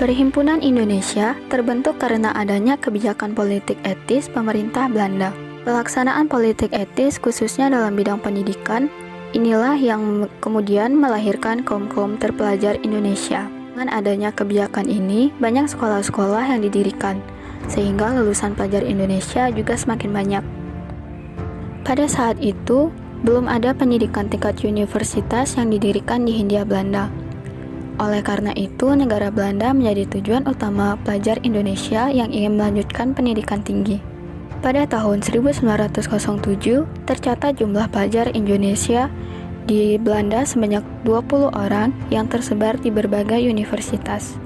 Perhimpunan Indonesia terbentuk karena adanya kebijakan politik etis pemerintah Belanda. Pelaksanaan politik etis khususnya dalam bidang pendidikan, inilah yang kemudian melahirkan kaum-kaum terpelajar Indonesia. Dengan adanya kebijakan ini, banyak sekolah-sekolah yang didirikan, sehingga lulusan pelajar Indonesia juga semakin banyak. Pada saat itu, belum ada pendidikan tingkat universitas yang didirikan di Hindia Belanda. Oleh karena itu, negara Belanda menjadi tujuan utama pelajar Indonesia yang ingin melanjutkan pendidikan tinggi. Pada tahun 1907, tercatat jumlah pelajar Indonesia di Belanda sebanyak 20 orang yang tersebar di berbagai universitas.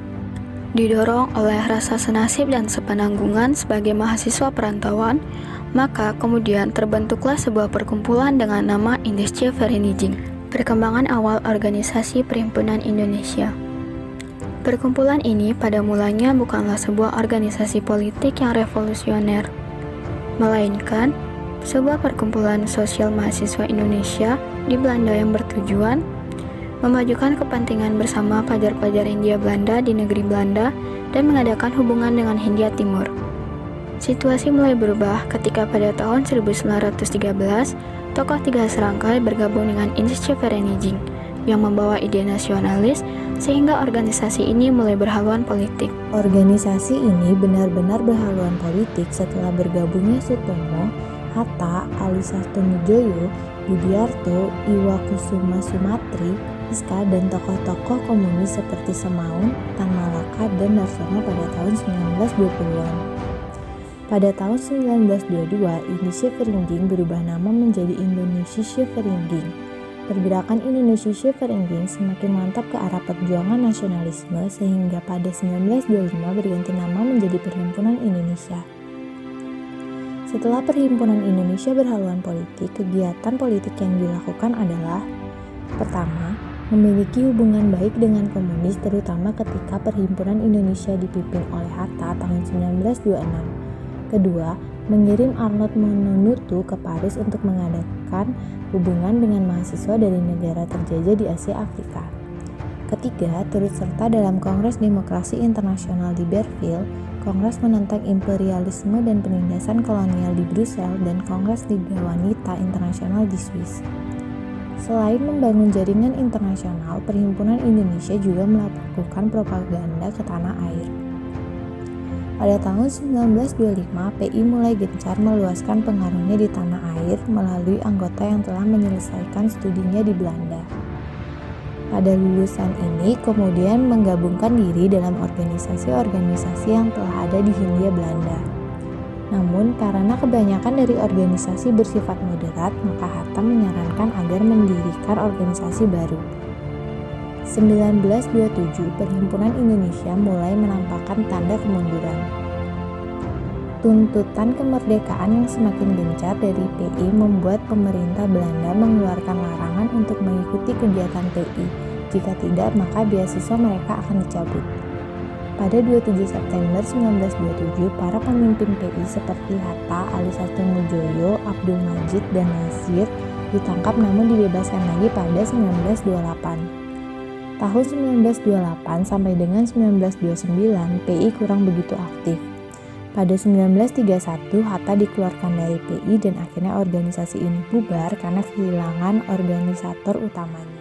Didorong oleh rasa senasib dan sepenanggungan sebagai mahasiswa perantauan, maka kemudian terbentuklah sebuah perkumpulan dengan nama Indische Vereniging. Perkembangan awal organisasi Perhimpunan Indonesia. Perkumpulan ini pada mulanya bukanlah sebuah organisasi politik yang revolusioner, melainkan sebuah perkumpulan sosial mahasiswa Indonesia di Belanda yang bertujuan memajukan kepentingan bersama pelajar-pelajar Hindia Belanda di negeri Belanda dan mengadakan hubungan dengan Hindia Timur. Situasi mulai berubah ketika pada tahun 1913, tokoh tiga serangkai bergabung dengan Indische Vereniging yang membawa ide nasionalis sehingga organisasi ini mulai berhaluan politik. Organisasi ini benar-benar berhaluan politik setelah bergabungnya Sutomo, Hatta, Ali Sastronujoyo, Budiarto, Iwakusuma Sumatri, Iska, dan tokoh-tokoh komunis seperti Semaun, Tan Malaka, dan Darsono pada tahun 1920-an. Pada tahun 1922, Indische Vereniging berubah nama menjadi Indonesische Vereniging. Pergerakan Indonesische Vereniging semakin mantap ke arah perjuangan nasionalisme sehingga pada 1925 berganti nama menjadi Perhimpunan Indonesia. Setelah Perhimpunan Indonesia berhaluan politik, kegiatan politik yang dilakukan adalah: pertama, memiliki hubungan baik dengan komunis terutama ketika Perhimpunan Indonesia dipimpin oleh Hatta tahun 1926. Kedua, mengirim Arnold Mononutu ke Paris untuk mengadakan hubungan dengan mahasiswa dari negara terjajah di Asia Afrika. Ketiga, turut serta dalam Kongres Demokrasi Internasional di Berlin, Kongres menentang imperialisme dan penindasan kolonial di Brussel, dan Kongres Liga Wanita Internasional di Swiss. Selain membangun jaringan internasional, Perhimpunan Indonesia juga melakukan propaganda ke tanah air. Pada tahun 1925, PI mulai gencar meluaskan pengaruhnya di tanah air melalui anggota yang telah menyelesaikan studinya di Belanda. Pada lulusan ini kemudian menggabungkan diri dalam organisasi-organisasi yang telah ada di Hindia Belanda. Namun, karena kebanyakan dari organisasi bersifat moderat, maka Hatta menyarankan agar mendirikan organisasi baru. 1927, Perhimpunan Indonesia mulai menampakkan tanda kemunduran. Tuntutan kemerdekaan yang semakin gencar dari PI membuat pemerintah Belanda mengeluarkan larangan untuk mengikuti kegiatan PI. Jika tidak, maka beasiswa mereka akan dicabut. Pada 27 September 1927, para pemimpin PI seperti Hatta, Ali Sastronujoyo, Abdul Majid, dan Nasir ditangkap namun dibebaskan lagi pada 1928. Tahun 1928 sampai dengan 1929, PI kurang begitu aktif. Pada 1931, Hatta dikeluarkan dari PI dan akhirnya organisasi ini bubar karena kehilangan organisator utamanya.